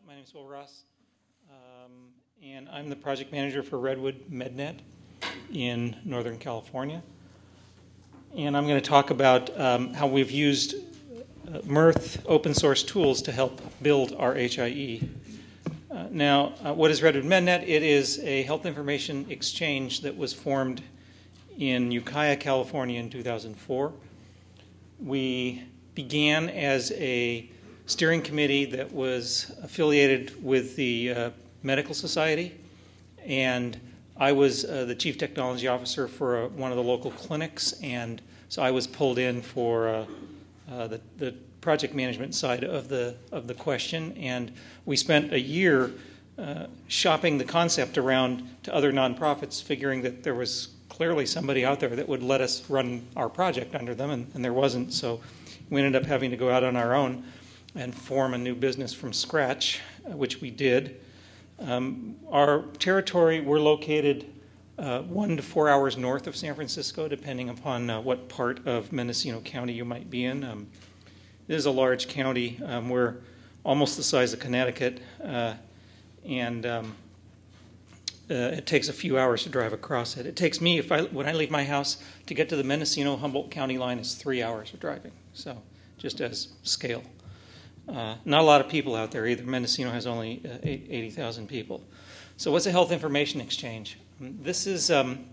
My name is Will Ross, and I'm the project manager for Redwood MedNet in Northern California. And I'm going to talk about how we've used Mirth open source tools to help build our HIE. Now, what is Redwood MedNet? It is a health information exchange that was formed in Ukiah, California in 2004. We began as a steering committee that was affiliated with the Medical Society, and I was the chief technology officer for one of the local clinics, and so I was pulled in for the project management side of the question, and we spent a year shopping the concept around to other nonprofits, figuring that there was clearly somebody out there that would let us run our project under them, and there wasn't, so we ended up having to go out on our own and form a new business from scratch, which we did. Our territory, we're located 1 to 4 hours north of San Francisco, depending upon what part of Mendocino County you might be in. It is a large county. We're almost the size of Connecticut, and it takes a few hours to drive across it. It takes me, when I leave my house, to get to the Mendocino-Humboldt County line is 3 hours of driving, so just as scale. Not a lot of people out there either. Mendocino has only 80,000 people. So what's a health information exchange? This is, I'm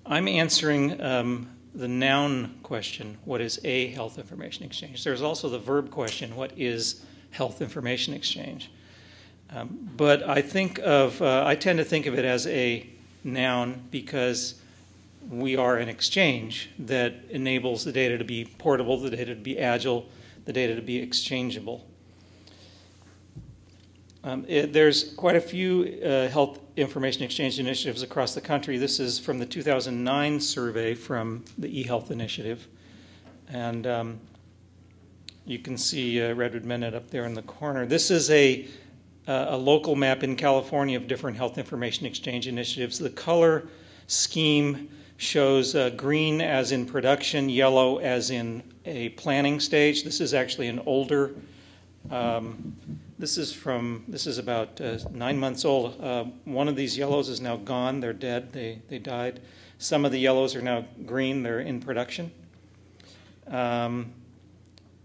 answering the noun question, what is a health information exchange? There's also the verb question, what is health information exchange? But I tend to think of it as a noun because we are an exchange that enables the data to be portable, the data to be agile, the data to be exchangeable. There's quite a few health information exchange initiatives across the country. This is from the 2009 survey from the eHealth Initiative. And you can see Redwood MedNet up there in the corner. This is a local map in California of different health information exchange initiatives. The color scheme shows green as in production, yellow as in a planning stage. This is actually an older, this is about 9 months old. One of these yellows is now gone, they're dead, they died. Some of the yellows are now green, they're in production. And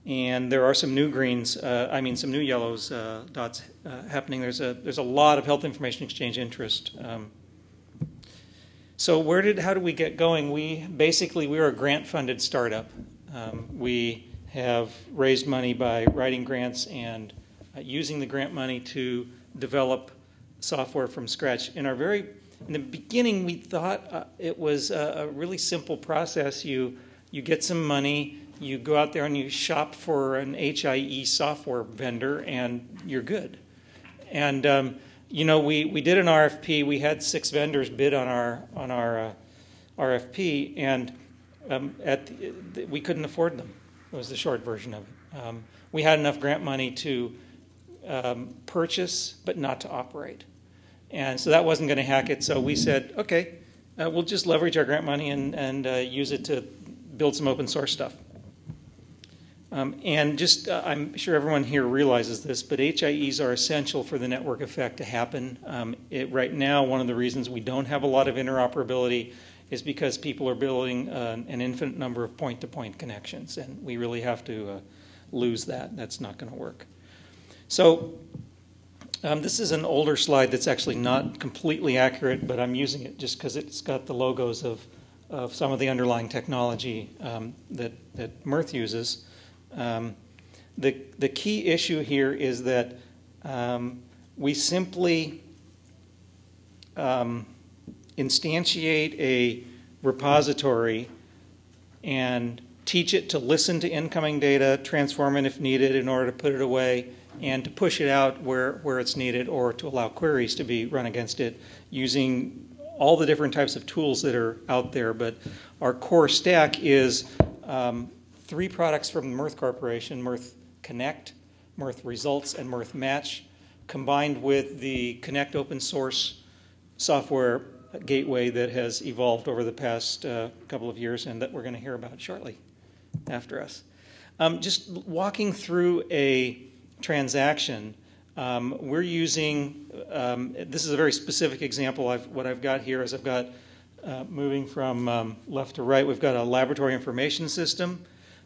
there are some new greens, some new yellows dots happening. There's a lot of health information exchange interest. So how did we get going? We're a grant-funded startup. We have raised money by writing grants and using the grant money to develop software from scratch. In the beginning, we thought it was a really simple process. You get some money, you go out there and you shop for an HIE software vendor, and you're good. And we did an RFP. We had 6 vendors bid on our RFP, and we couldn't afford them. It was the short version of it. We had enough grant money to purchase, but not to operate. And so that wasn't going to hack it. So we said, okay, we'll just leverage our grant money and use it to build some open source stuff. I'm sure everyone here realizes this, but HIEs are essential for the network effect to happen. Right now, one of the reasons we don't have a lot of interoperability is because people are building an infinite number of point-to-point connections, and we really have to lose that. That's not going to work. So this is an older slide that's actually not completely accurate, but I'm using it just because it's got the logos of some of the underlying technology that Mirth uses. The key issue here is that we simply instantiate a repository and teach it to listen to incoming data, transform it if needed in order to put it away, and to push it out where it's needed, or to allow queries to be run against it using all the different types of tools that are out there. But our core stack is 3 products from the Mirth Corporation: Mirth Connect, Mirth Results, and Mirth Match, combined with the Connect open source software gateway that has evolved over the past couple of years and that we're going to hear about shortly after us. Just walking through a transaction, we're using, this is a very specific example. What I've got here is I've got, moving from left to right, we've got a laboratory information system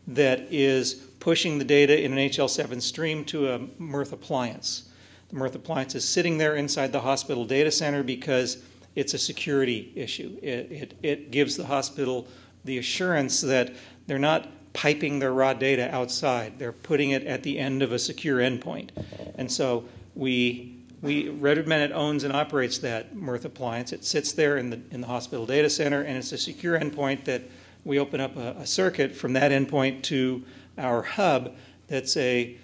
that is pushing the data in an HL7 stream to a Mirth appliance. The Mirth appliance is sitting there inside the hospital data center because it's a security issue. It gives the hospital the assurance that they're not piping their raw data outside. They're putting it at the end of a secure endpoint. And so Redwood MedNet owns and operates that Mirth appliance. It sits there in the hospital data center, and it's a secure endpoint that we open up a circuit from that endpoint to our hub that's a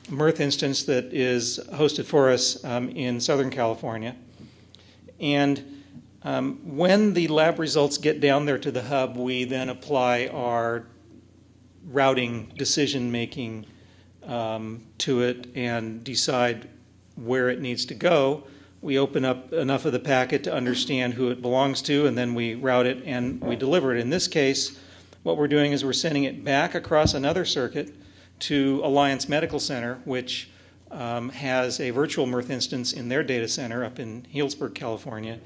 Mirth instance that is hosted for us in Southern California. And when the lab results get down there to the hub, we then apply our routing decision-making to it and decide where it needs to go. We open up enough of the packet to understand who it belongs to, and then we route it and we deliver it. In this case, what we're doing is we're sending it back across another circuit to Alliance Medical Center, which has a virtual Mirth instance in their data center up in Healdsburg, California,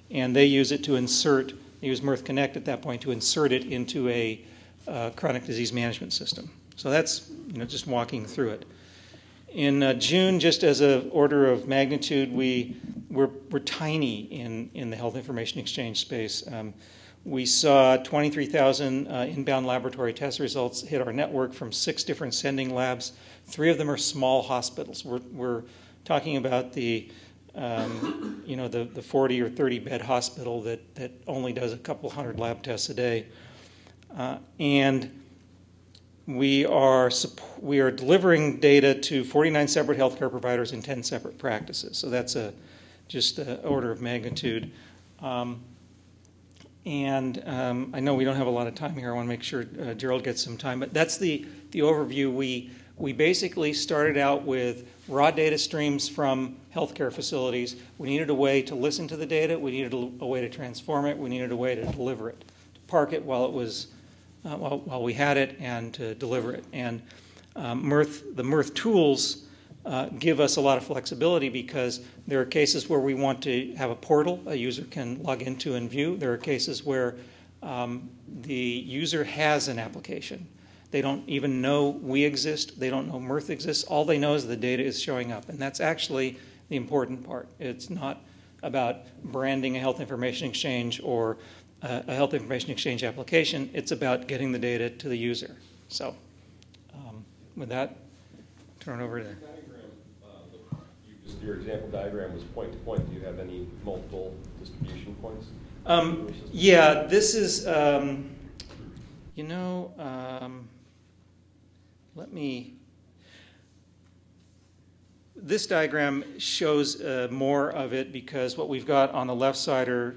and they use it to insert, they use Mirth Connect at that point to insert it into a chronic disease management system. So that's just walking through it. In June, just as an order of magnitude, we're tiny in the health information exchange space. We saw 23,000 inbound laboratory test results hit our network from 6 different sending labs. 3 of them are small hospitals. We're talking about the 40 or 30 bed hospital that only does a couple hundred lab tests a day, and we are delivering data to 49 separate healthcare providers in 10 separate practices. So that's just an order of magnitude. I know we don't have a lot of time here. I want to make sure Gerald gets some time. But that's the overview. We basically started out with raw data streams from healthcare facilities. We needed a way to listen to the data. We needed a way to transform it. We needed a way to deliver it, to park it while it was while we had it, and to deliver it. And the Mirth tools give us a lot of flexibility because there are cases where we want to have a portal a user can log into and view. There are cases where the user has an application. They don't even know we exist. They don't know Mirth exists. All they know is the data is showing up, and that's actually the important part. It's not about branding a health information exchange or a health information exchange application. It's about getting the data to the user. So with that, turn it over to... Your example diagram was point to point. Do you have any multiple distribution points? Yeah, this is, this diagram shows more of it because what we've got on the left side are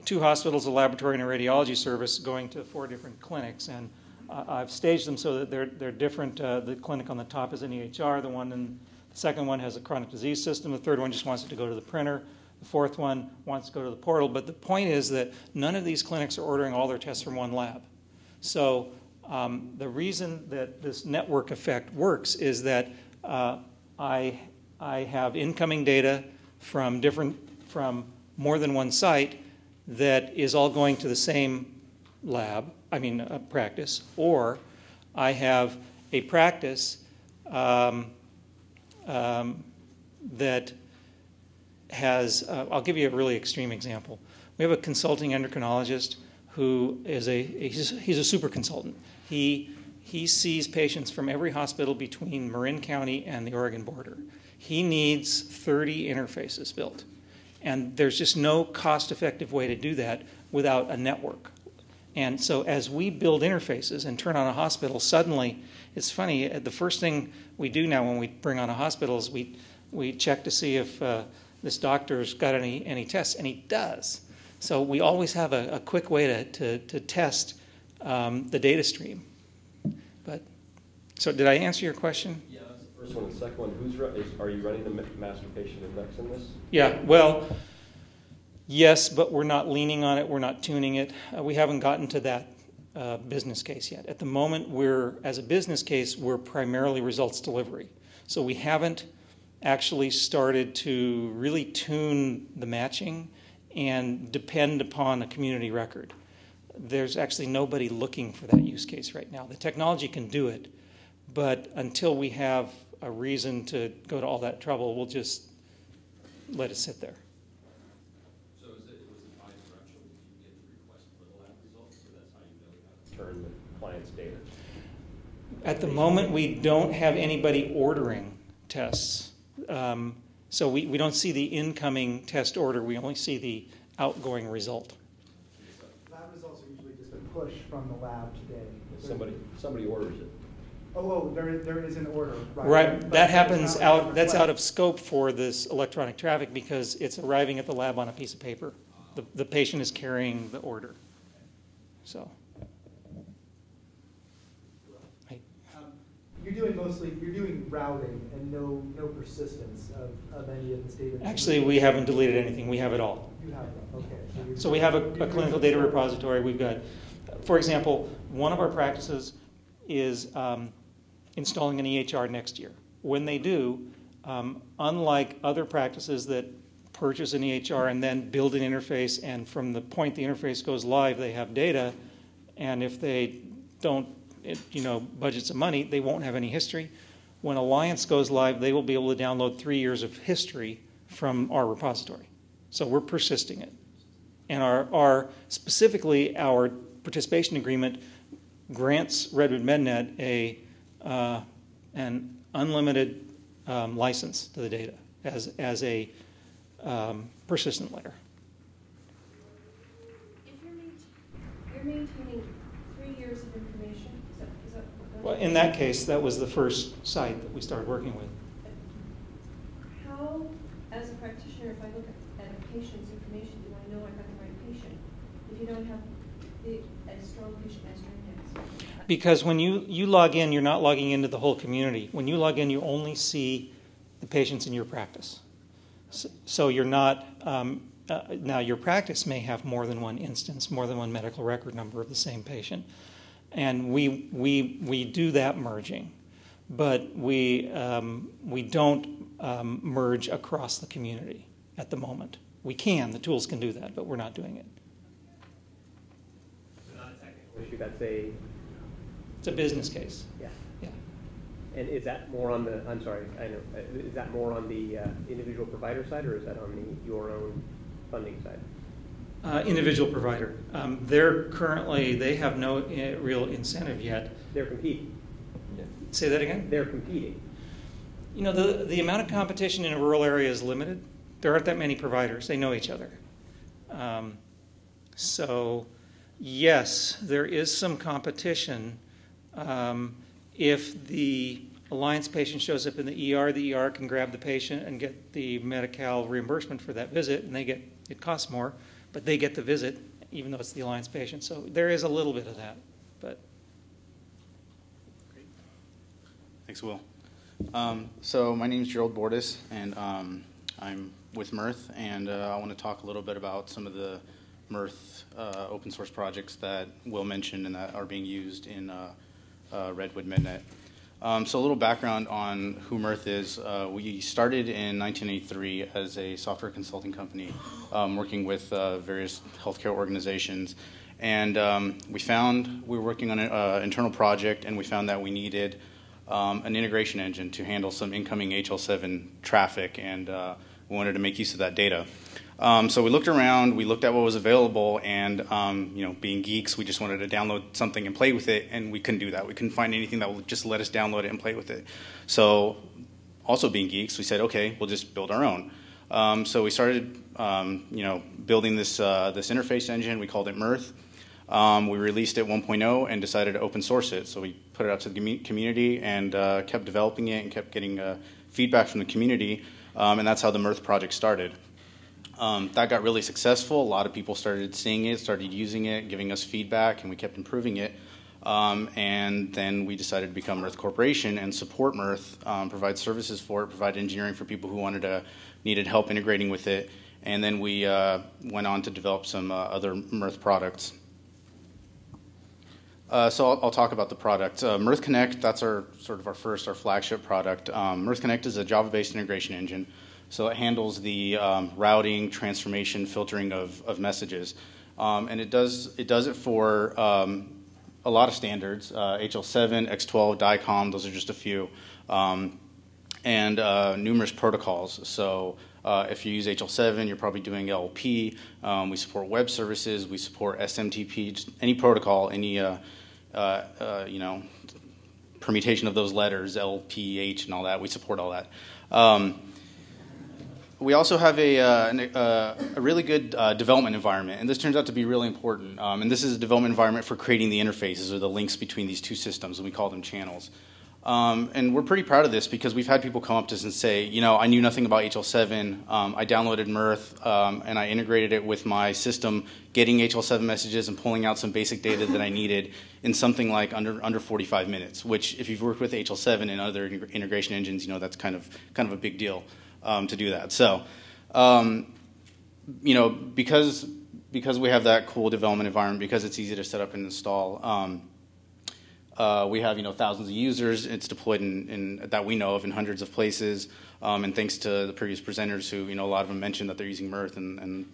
2 hospitals, a laboratory, and a radiology service going to 4 different clinics. And I've staged them so that they're different. The clinic on the top is an EHR. The second one has a chronic disease system. The third one just wants it to go to the printer. The fourth one wants to go to the portal. But the point is that none of these clinics are ordering all their tests from one lab. So the reason that this network effect works is that I have incoming data from more than one site that is all going to the same practice, or I have a practice that has, I'll give you a really extreme example. We have a consulting endocrinologist who is he's a super consultant. He sees patients from every hospital between Marin County and the Oregon border. He needs 30 interfaces built. And there's just no cost-effective way to do that without a network. And so as we build interfaces and turn on a hospital, suddenly, it's funny, the first thing we do now when we bring on a hospital is we check to see if this doctor's got any tests, and he does. So we always have a quick way to test the data stream. So did I answer your question? Yeah, that's the first one. The second one, are you running the master patient index in this? Yeah, well, yes, but we're not leaning on it. We're not tuning it. We haven't gotten to that business case yet. At the moment, as a business case, we're primarily results delivery. So we haven't actually started to really tune the matching and depend upon a community record. There's actually nobody looking for that use case right now. The technology can do it, but until we have a reason to go to all that trouble, we'll just let it sit there. So was it bi-directional? Did you get the request for the lab results, so that's how you know how to turn the client's data? At the moment, we don't have anybody ordering tests. So we don't see the incoming test order. We only see the outgoing result. Lab results are usually just a push from the lab today. Somebody orders it. There is an order. Right. That happens out. That's out of scope for this electronic traffic because it's arriving at the lab on a piece of paper. The patient is carrying the order. So. You're doing routing and no persistence of any of this data. Actually, we haven't deleted anything. We have it all. You have it. Okay. So we have a clinical data repository. We've got, for example, one of our practices is installing an EHR next year. When they do, unlike other practices that purchase an EHR and then build an interface, and from the point the interface goes live, they have data, and if they don't budget some money, they won't have any history. When Alliance goes live, they will be able to download 3 years of history from our repository. So we're persisting it. And specifically our participation agreement grants Redwood MedNet an unlimited license to the data as a persistent layer. If you're maintaining 3 years of information, is that well, in that case, that was the first site that we started working with. How, as a practitioner, if I look at a patient's information, do I know I got the right patient? If you don't have a strong patient master index. Because when you log in, you're not logging into the whole community. When you log in, you only see the patients in your practice. So you're not, now your practice may have more than one instance, more than one medical record number of the same patient. And we do that merging, but we don't merge across the community at the moment. We can, the tools can do that, but we're not doing it. So not a technical issue, that's a... It's a business case. Yeah. Yeah. And is that more on the, I'm sorry, I know, is that more on the individual provider side, or is that on your own funding side? Individual provider. They have no real incentive yet. They're competing. Say that again? They're competing. You know, the amount of competition in a rural area is limited. There aren't that many providers. They know each other. So, yes, there is some competition. If the Alliance patient shows up in the ER can grab the patient and get the Medi-Cal reimbursement for that visit, and it costs more, but they get the visit, even though it's the Alliance patient. So there is a little bit of that, but. Great. Thanks, Will. So my name is Gerald Bortis, and I'm with Mirth, and I want to talk a little bit about some of the Mirth open source projects that Will mentioned and that are being used in Redwood MedNet. So a little background on who Mirth is. We started in 1983 as a software consulting company working with various healthcare organizations. And we were working on an internal project, and we found that we needed an integration engine to handle some incoming HL7 traffic, and we wanted to make use of that data. So we looked around, we looked at what was available, and being geeks, we just wanted to download something and play with it, and we couldn't do that. We couldn't find anything that would just let us download it and play with it. So also being geeks, we said, okay, we'll just build our own. So we started building this interface engine. We called it Mirth. We released it 1.0 and decided to open source it. So we put it out to the community and kept developing it and kept getting feedback from the community, and that's how the Mirth project started. That got really successful. A lot of people started seeing it, started using it, giving us feedback, and we kept improving it. And then we decided to become Mirth Corporation and support Mirth, provide services for it, provide engineering for people who needed help integrating with it. And then we went on to develop some other Mirth products. So I'll talk about the product. Mirth Connect, that's our flagship product. Mirth Connect is a Java-based integration engine. So it handles the routing, transformation, filtering of messages. And it does it for a lot of standards, HL7, X12, DICOM, those are just a few, and numerous protocols. So if you use HL7, you're probably doing LP. We support web services. We support SMTP, just any protocol, any permutation of those letters, LP, H, and all that. We support all that. We also have a really good development environment, and this turns out to be really important. And this is a development environment for creating the interfaces or the links between these two systems, and we call them channels. And we're pretty proud of this because we've had people come up to us and say, I knew nothing about HL7. I downloaded Mirth, and I integrated it with my system, getting HL7 messages and pulling out some basic data that I needed in something like under 45 minutes, which if you've worked with HL7 and other integration engines, that's kind of a big deal to do that. So, because we have that cool development environment, because it's easy to set up and install, we have thousands of users. It's deployed in that we know of in hundreds of places. And thanks to the previous presenters, who a lot of them mentioned that they're using Mirth and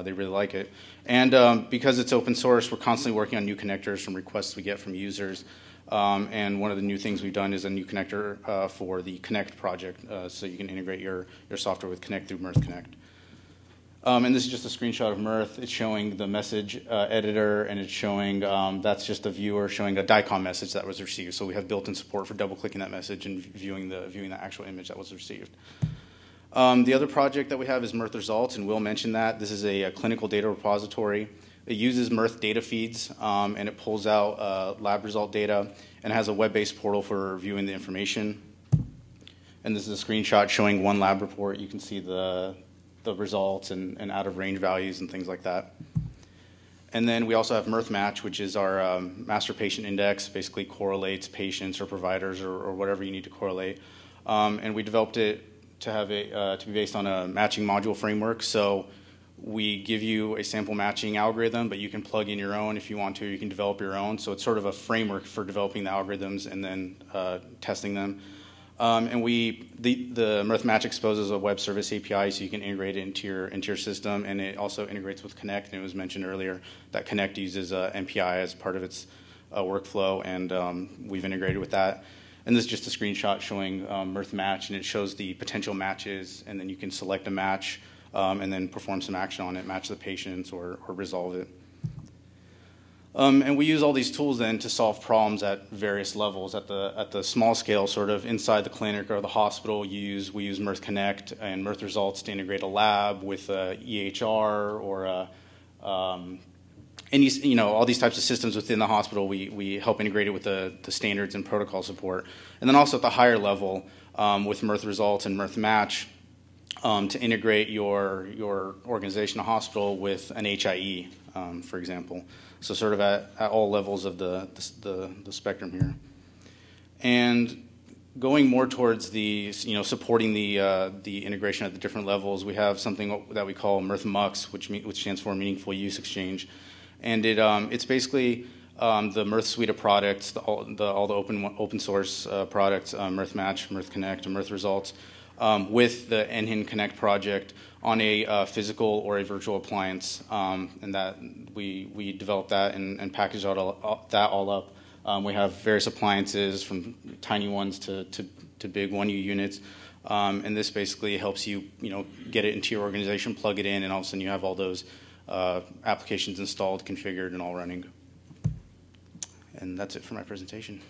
they really like it. And because it's open source, we're constantly working on new connectors from requests we get from users. And one of the new things we've done is a new connector for the Connect project, so you can integrate your software with Connect through Mirth Connect. And this is just a screenshot of Mirth. It's showing the message editor, and it's showing, that's just a viewer showing a DICOM message that was received. So we have built-in support for double-clicking that message and viewing the actual image that was received. The other project that we have is Mirth Results, and Will mentioned that. This is a clinical data repository. It uses Mirth data feeds, and it pulls out lab result data, and has a web-based portal for viewing the information. And this is a screenshot showing one lab report. You can see the results and out-of-range values and things like that. And then we also have Mirth Match, which is our master patient index, basically correlates patients or providers or whatever you need to correlate. And we developed it to be based on a matching module framework. So we give you a sample matching algorithm, but you can plug in your own if you want to. You can develop your own. So it's sort of a framework for developing the algorithms and then testing them. And the Mirth Match exposes a web service API, so you can integrate it into your system, and it also integrates with Connect. And it was mentioned earlier that Connect uses MPI as part of its workflow, and we've integrated with that. And this is just a screenshot showing Mirth Match, and it shows the potential matches, and then you can select a match and then perform some action on it, match the patients or resolve it. And we use all these tools then to solve problems at various levels. At the small scale, sort of inside the clinic or the hospital, we use Mirth Connect and Mirth Results to integrate a lab with a EHR or all these types of systems within the hospital. We help integrate it with the standards and protocol support. And then also at the higher level with Mirth Results and Mirth Match to integrate your organization, a hospital, with an HIE, for example. So sort of at all levels of the spectrum here. And going more towards the, supporting the integration at the different levels, we have something that we call Mirth Mocks, which stands for Meaningful Use Exchange. And it's basically the Mirth suite of products, all the open source products, Mirth Match, Mirth Connect, and Mirth Results, with the NHIN Connect project on a physical or a virtual appliance, and that we developed that and packaged that all up. We have various appliances from tiny ones to big 1U units, and this basically helps you get it into your organization, plug it in, and all of a sudden you have all those applications installed, configured, and all running. And that's it for my presentation.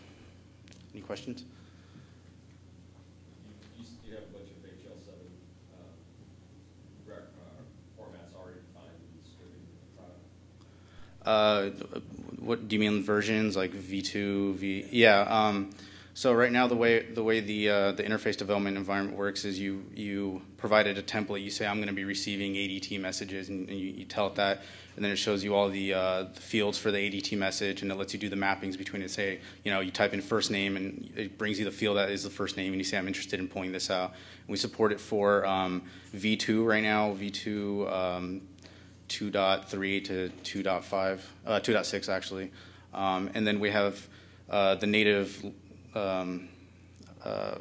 Any questions? You have a bunch of HL7 formats already defined and distributed in the product? What do you mean, versions like V2, V? Yeah. So right now, the way the interface development environment works is you provided a template. You say, I'm going to be receiving ADT messages, and you tell it that, and then it shows you all the fields for the ADT message, and it lets you do the mappings between it. Say, you type in first name, and it brings you the field that is the first name, and you say, I'm interested in pulling this out. And we support it for V2 right now, V2 2.3 to 2.5, 2.6 actually. And then we have the native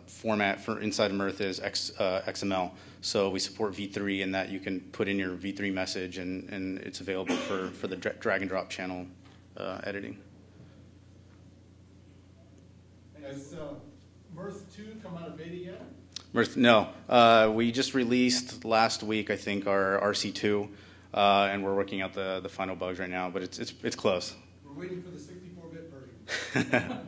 format for inside of Mirth is XML. So we support V3 in that you can put in your V3 message and it's available for the drag and drop channel editing. Has Mirth 2 come out of beta yet? Mirth, no. We just released last week, I think, our RC2, and we're working out the final bugs right now, but it's close. We're waiting for the 64-bit version.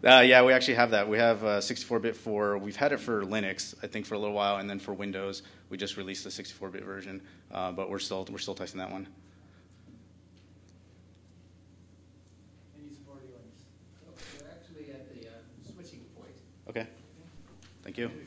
Yeah, we actually have that. We have 64-bit we've had it for Linux, I think, for a little while, and then for Windows, we just released the 64-bit version, but we're still testing that one. Any support links? We're actually at the switching point. Okay. Thank you. Maybe